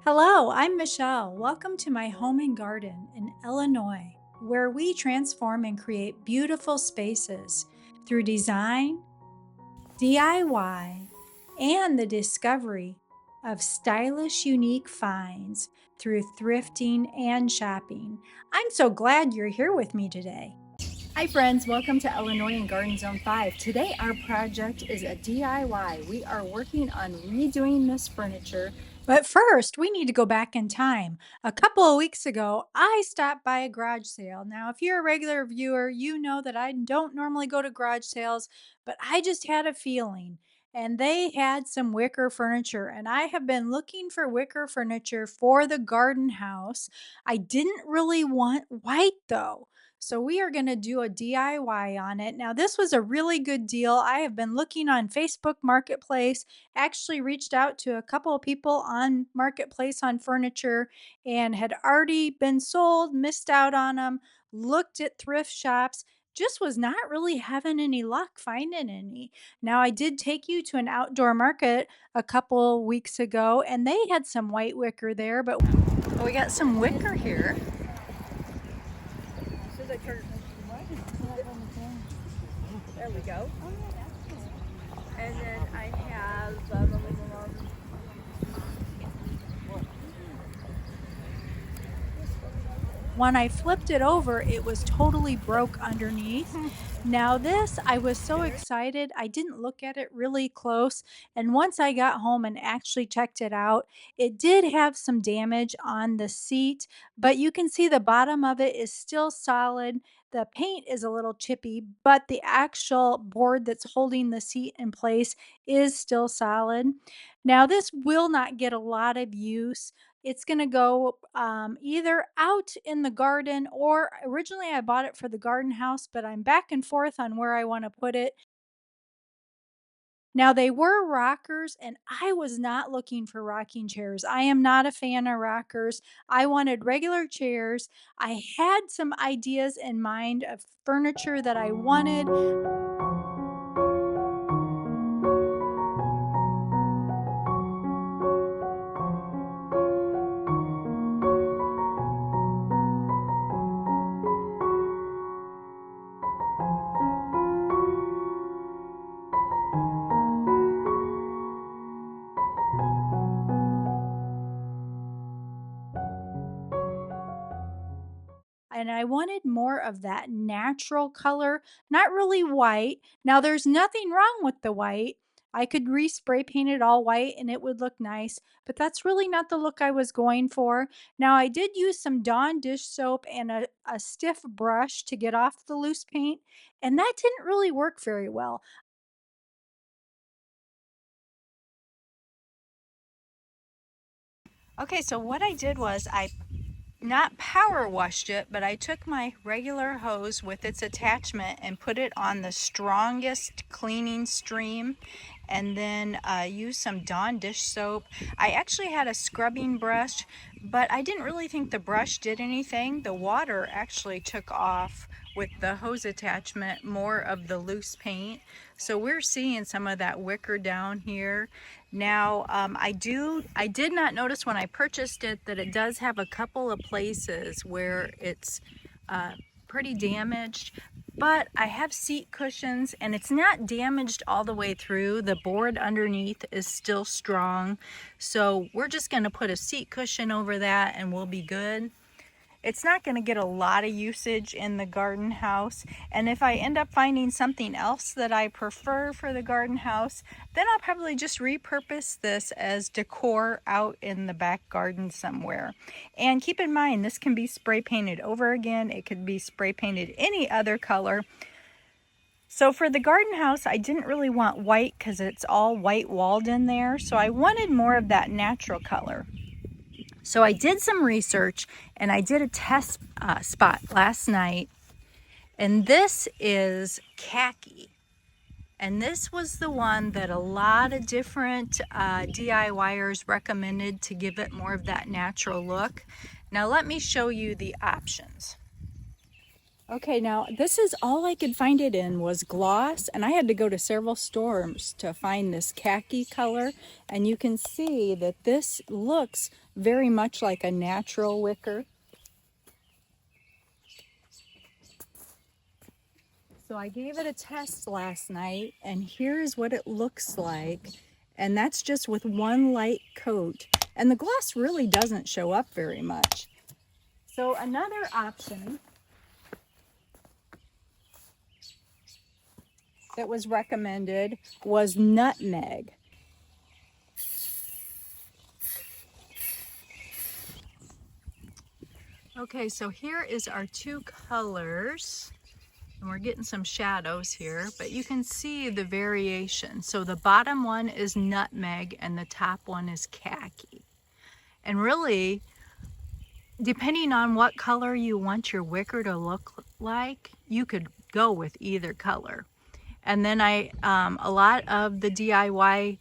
Hello, I'm Michelle. Welcome to my home and garden in Illinois, where we transform and create beautiful spaces through design, DIY, and the discovery of stylish, unique finds through thrifting and shopping. I'm so glad you're here with me today. Hi friends, welcome to Illinois and Garden Zone 5. Today our project is a DIY. We are working on redoing this furniture. But first, we need to go back in time. A couple of weeks ago, I stopped by a garage sale. Now, if you're a regular viewer, you know that I don't normally go to garage sales, but I just had a feeling. And they had some wicker furniture, and I have been looking for wicker furniture for the garden house. I didn't really want white though. So we are going to do a DIY on it. Now, this was a really good deal. I have been looking on Facebook Marketplace, actually reached out to a couple of people on Marketplace on furniture and had already been sold, missed out on them, looked at thrift shops, just was not really having any luck finding any. Now, I did take you to an outdoor market a couple weeks ago and they had some white wicker there, but we got some wicker here. There we go. And then I have when I flipped it over, it was totally broke underneath. Now this, I was so excited. I didn't look at it really close. And once I got home and actually checked it out, it did have some damage on the seat, but you can see the bottom of it is still solid. The paint is a little chippy, but the actual board that's holding the seat in place is still solid. Now, this will not get a lot of use. It's going to go either out in the garden, or originally I bought it for the garden house, but I'm back and forth on where I want to put it. Now, they were rockers, and I was not looking for rocking chairs. I am not a fan of rockers. I wanted regular chairs. I had some ideas in mind of furniture that I wanted. And I wanted more of that natural color, not really white. Now, there's nothing wrong with the white. I could respray paint it all white and it would look nice, but that's really not the look I was going for. Now, I did use some Dawn dish soap and a stiff brush to get off the loose paint, and that didn't really work very well. Okay, so what I did was I not power washed it, but I took my regular hose with its attachment and put it on the strongest cleaning stream, and then used some Dawn dish soap. I actually had a scrubbing brush, but I didn't really think the brush did anything. The water actually took off with the hose attachment more of the loose paint. So we're seeing some of that wicker down here. Now, I did not notice when I purchased it that it does have a couple of places where it's pretty damaged, but I have seat cushions and it's not damaged all the way through. The board underneath is still strong. So we're just gonna put a seat cushion over that and we'll be good. It's not going to get a lot of usage in the garden house, and if I end up finding something else that I prefer for the garden house, then I'll probably just repurpose this as decor out in the back garden somewhere. And keep in mind, this can be spray painted over again. It could be spray painted any other color. So for the garden house, I didn't really want white because it's all white walled in there, so I wanted more of that natural color. So I did some research and I did a test spot last night, and this is khaki. And this was the one that a lot of different DIYers recommended to give it more of that natural look. Now let me show you the options. Okay, now this is all I could find it in was gloss, and I had to go to several stores to find this khaki color, and you can see that this looks very much like a natural wicker. So I gave it a test last night, and here's what it looks like, and that's just with one light coat, and the gloss really doesn't show up very much. So another option that was recommended was nutmeg. Okay, so here is our two colors, and we're getting some shadows here, but you can see the variation. So the bottom one is nutmeg and the top one is khaki. And really, depending on what color you want your wicker to look like, you could go with either color. And then a lot of the DIY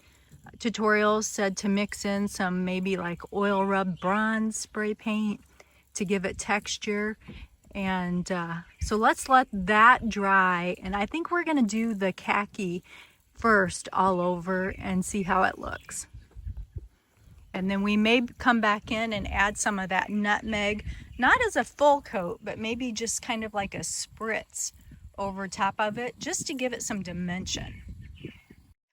tutorials said to mix in some maybe like oil rub bronze spray paint to give it texture. And so let's let that dry, and I think we're gonna do the khaki first all over and see how it looks. And then we may come back in and add some of that nutmeg, not as a full coat, but maybe just kind of like a spritz over top of it, just to give it some dimension.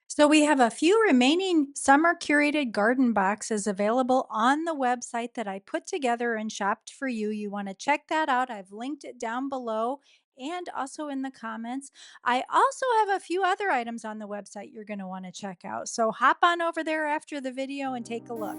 So we have a few remaining summer curated garden boxes available on the website that I put together and shopped for you. You want to check that out. I've linked it down below and also in the comments. I also have a few other items on the website you're going to want to check out. So hop on over there after the video and take a look.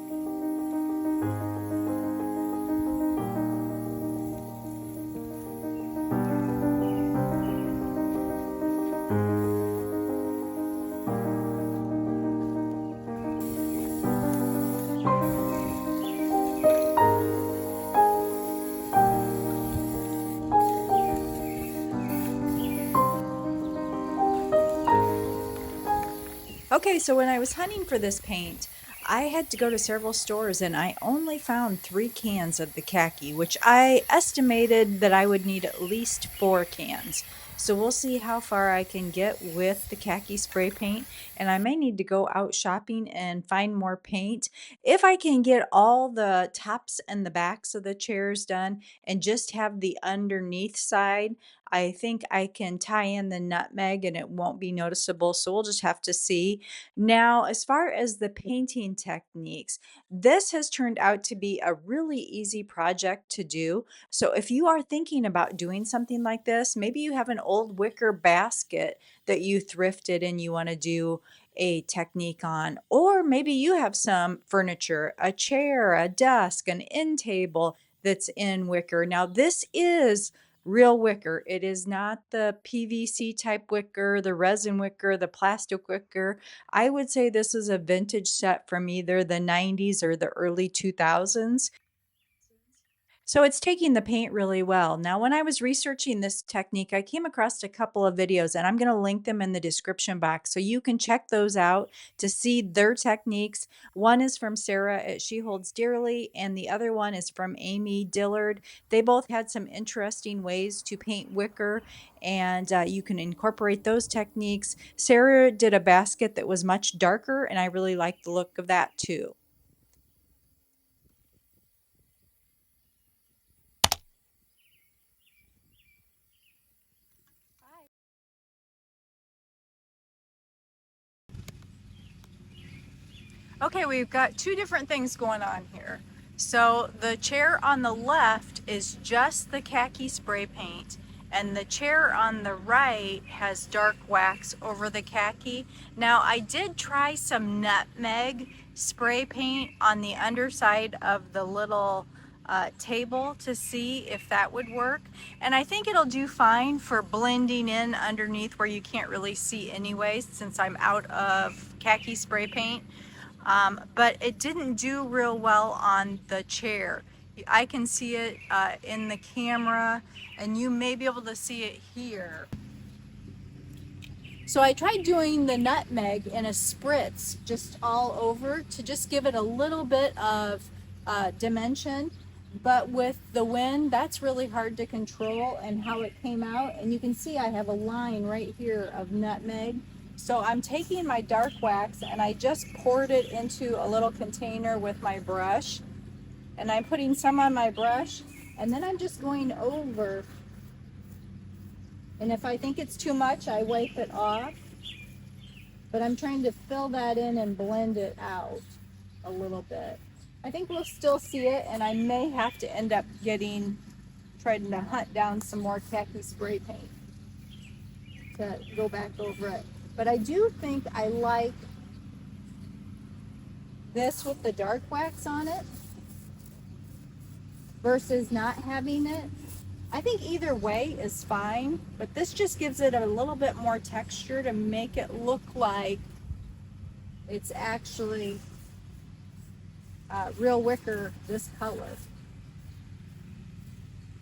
Okay, so when I was hunting for this paint, I had to go to several stores and I only found 3 cans of the khaki, which I estimated that I would need at least 4 cans. So we'll see how far I can get with the khaki spray paint, and I may need to go out shopping and find more paint. If I can get all the tops and the backs of the chairs done and just have the underneath side, I think I can tie in the nutmeg and it won't be noticeable. So we'll just have to see. Now, as far as the painting techniques, this has turned out to be a really easy project to do. So if you are thinking about doing something like this, maybe you have an old wicker basket that you thrifted and you want to do a technique on, or maybe you have some furniture, a chair, a desk, an end table that's in wicker. Now, this is real wicker. It is not the PVC type wicker, the resin wicker, the plastic wicker. I would say this is a vintage set from either the 90s or the early 2000s. So it's taking the paint really well. Now, when I was researching this technique, I came across a couple of videos, and I'm going to link them in the description box so you can check those out to see their techniques. One is from Sarah at She Holds Dearly, and the other one is from Amy Dillard. They both had some interesting ways to paint wicker, and you can incorporate those techniques. Sarah did a basket that was much darker, and I really liked the look of that too. Okay, we've got 2 different things going on here. So the chair on the left is just the khaki spray paint, and the chair on the right has dark wax over the khaki. Now, I did try some nutmeg spray paint on the underside of the little table to see if that would work, and I think it'll do fine for blending in underneath where you can't really see anyways, since I'm out of khaki spray paint. But it didn't do real well on the chair. I can see it in the camera, and you may be able to see it here. So I tried doing the nutmeg in a spritz just all over to just give it a little bit of dimension, but with the wind, that's really hard to control and how it came out. And you can see I have a line right here of nutmeg. So I'm taking my dark wax and I just poured it into a little container with my brush. And I'm putting some on my brush, and then I'm just going over. And if I think it's too much, I wipe it off. But I'm trying to fill that in and blend it out a little bit. I think we'll still see it, and I may have to end up trying to hunt down some more khaki spray paint to go back over it. But I do think I like this with the dark wax on it versus not having it. I think either way is fine, but this just gives it a little bit more texture to make it look like it's actually real wicker this color.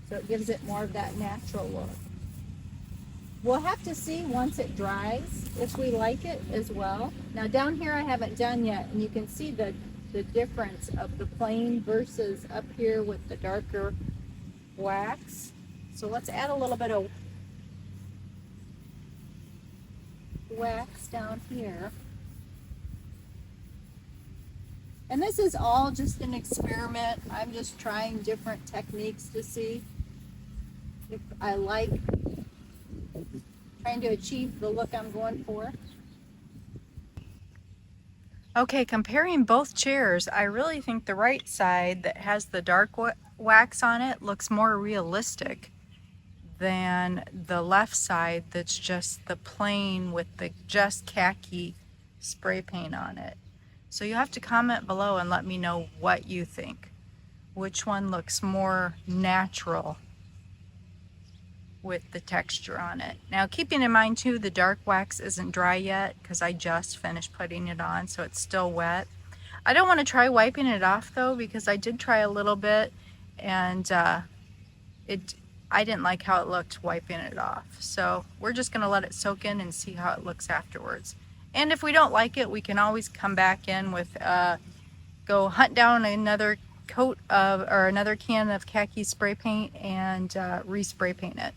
So it gives it more of that natural look. We'll have to see once it dries if we like it as well. Now down here I haven't done yet, and you can see the difference of the plain versus up here with the darker wax. So let's add a little bit of wax down here. And this is all just an experiment. I'm just trying different techniques to see if I like trying to achieve the look I'm going for. Okay, comparing both chairs, I really think the right side that has the dark wax on it looks more realistic than the left side that's just the plain with the just khaki spray paint on it. So you have to comment below and let me know what you think. Which one looks more natural with the texture on it. Now keeping in mind too, the dark wax isn't dry yet because I just finished putting it on, so it's still wet. I don't want to try wiping it off though, because I did try a little bit and I didn't like how it looked wiping it off. So we're just going to let it soak in and see how it looks afterwards. And if we don't like it, we can always come back in with go hunt down another coat of, or another can of khaki spray paint and respray paint it.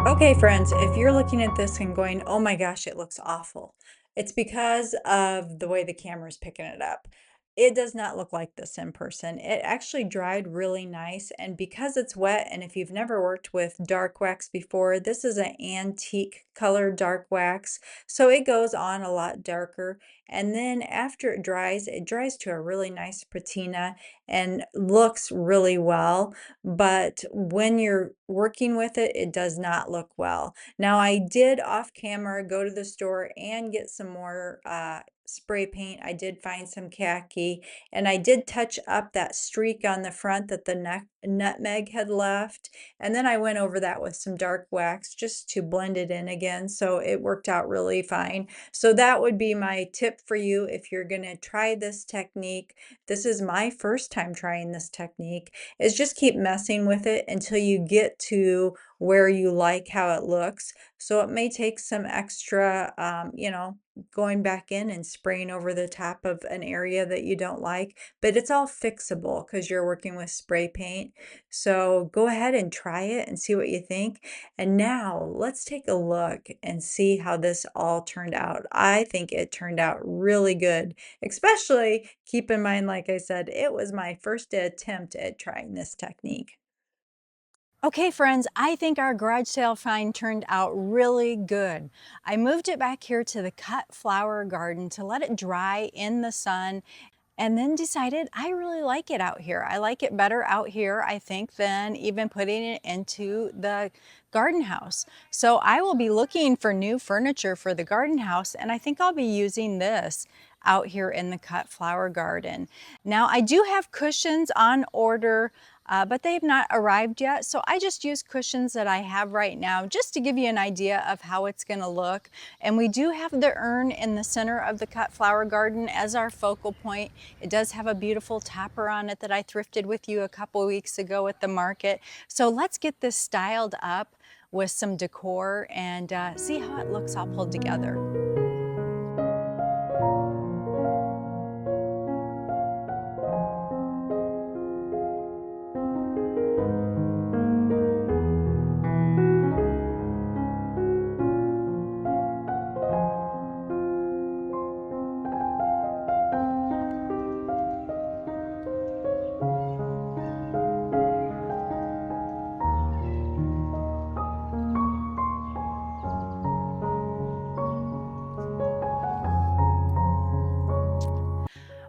Okay, friends, if you're looking at this and going, oh my gosh, it looks awful, it's because of the way the camera's picking it up. It does not look like this in person. It actually dried really nice, and because it's wet, and if you've never worked with dark wax before, this is an antique color dark wax, so it goes on a lot darker. And then after it dries to a really nice patina and looks really well. But when you're working with it, it does not look well. Now, I did off camera go to the store and get some more spray paint. I did find some khaki, and I did touch up that streak on the front that the nutmeg had left. And then I went over that with some dark wax just to blend it in again. So it worked out really fine. So that would be my tip for you if you're going to try this technique. This is my first time trying this technique, is just keep messing with it until you get to where you like how it looks. So it may take some extra, going back in and spraying over the top of an area that you don't like, but it's all fixable because you're working with spray paint. So go ahead and try it and see what you think. And now let's take a look and see how this all turned out. I think it turned out really good, especially keep in mind, like I said, it was my first attempt at trying this technique. Okay, friends, I think our garage sale find turned out really good. I moved it back here to the cut flower garden to let it dry in the sun, and then decided I really like it out here. I like it better out here, I think, than even putting it into the garden house. So I will be looking for new furniture for the garden house, and I think I'll be using this out here in the cut flower garden. Now, I do have cushions on order, but they have not arrived yet. So I just use cushions that I have right now just to give you an idea of how it's going to look. And we do have the urn in the center of the cut flower garden as our focal point. It does have a beautiful topper on it that I thrifted with you a couple weeks ago at the market. So let's get this styled up with some decor and see how it looks all pulled together.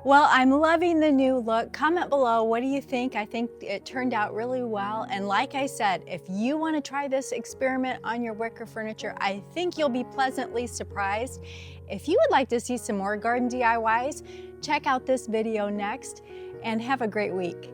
Well, I'm loving the new look. Comment below, what do you think? I think it turned out really well. And like I said, if you want to try this experiment on your wicker furniture, I think you'll be pleasantly surprised. If you would like to see some more garden DIYs, check out this video next, and have a great week.